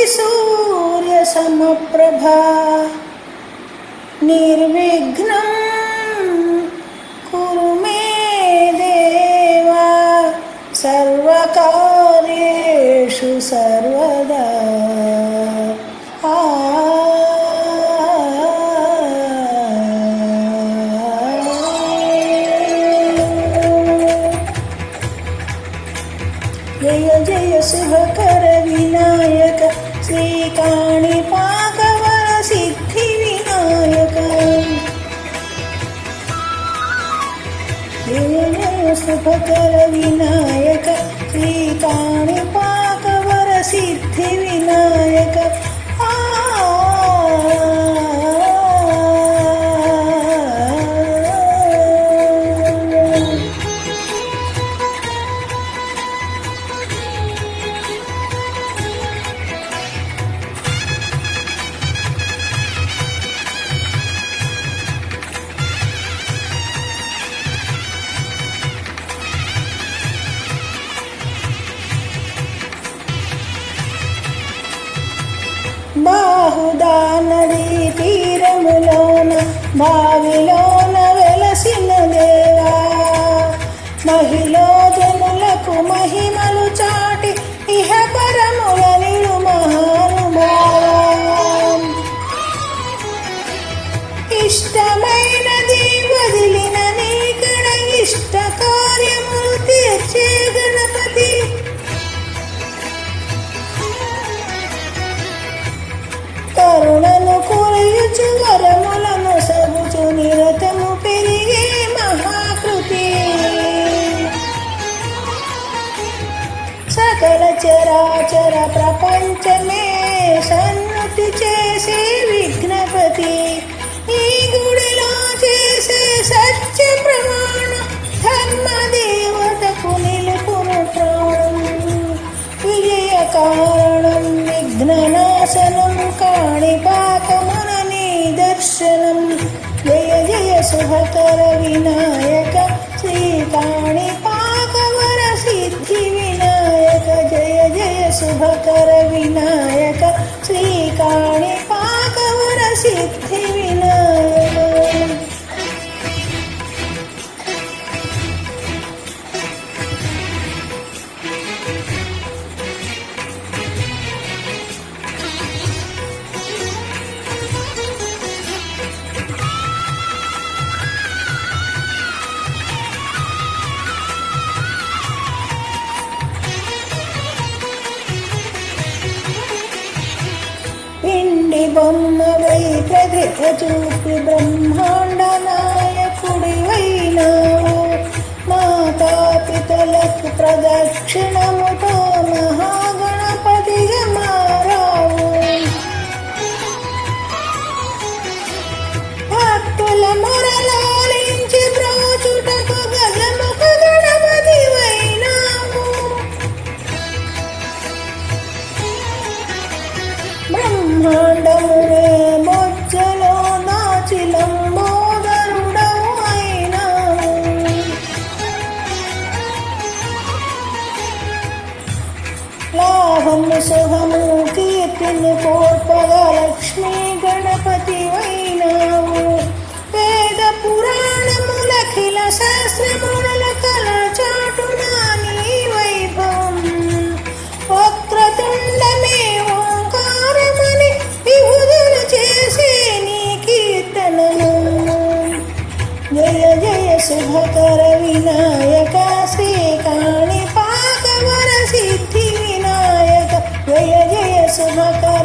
सूर्य समप्रभा निर्विघ्नं कुरु मे देवा सर्वकार्येषु सर्वदा। जय जय शुभकर विनायक श्रीकाणिपाकवर सिद्धि विनायक। जय जय शुभकर विनायक श्रीकाणिपाकवर सिद्धि विनायक। బాహుదా నదీ తీరములోన బావిలోన వెలసిన దేవా మహిళా జనులకు మహిమలు చాటి ఇహ పరముల నిలు మహానుభావా ఇష్టమైనది వదిలిన నీకడ ఇష్ట కార్యములు తీర్చే గణపతి కరుణను కురయుచు వరములను సగుచు నిరతము పెరిగే మహాకృతి సకల చరాచర ప్రపంచమే సన్నుతి చేసే విఘ్నపతి ఈ గుడిలో చేసే సత్య ప్రమాణ ధర్మ దేవతకు నిలుపును ప్రాణం విజయ కారణం విఘ్ననాశనం కాణిపాకమున నిదర్శనం। జయ జయ శుభకర వినాయక శ్రీకాణిపాకవర సిద్ధి వినాయక। జయ జయ శుభకర వినాయక శ్రీకాణిపాకవర సిద్ధి వినాయక। పిండి బొమ్మవై ప్రతిభ చూపి బ్రహ్మాండ నాయకుడివైనావు మాతాపితలకు ప్రదక్షిణముతో మహాగణపతిగా మారావు భక్తుల మొరలాలించి బ్రోచుటకు గజముఖ గణపతివైనావు బ్రహ్మాండమునే బొజ్జలో దాచి లంబోదరుడవు అయినావు లాభము సుఖము కీర్తిని కోర్పగా లక్ష్మీ గణపతి అయినావు వేద పురాణములఖిల శాస్త్రముల కల చాటునా నీ వైభవం వక్రతుండమే ఓంకారమని విభుదులు చేసే నీ కీర్తనము। జయ జయ శుభకర వినాయక శ్రీకాణిపాకవర సిద్ధి వినాయక। జయ జయ శుభకర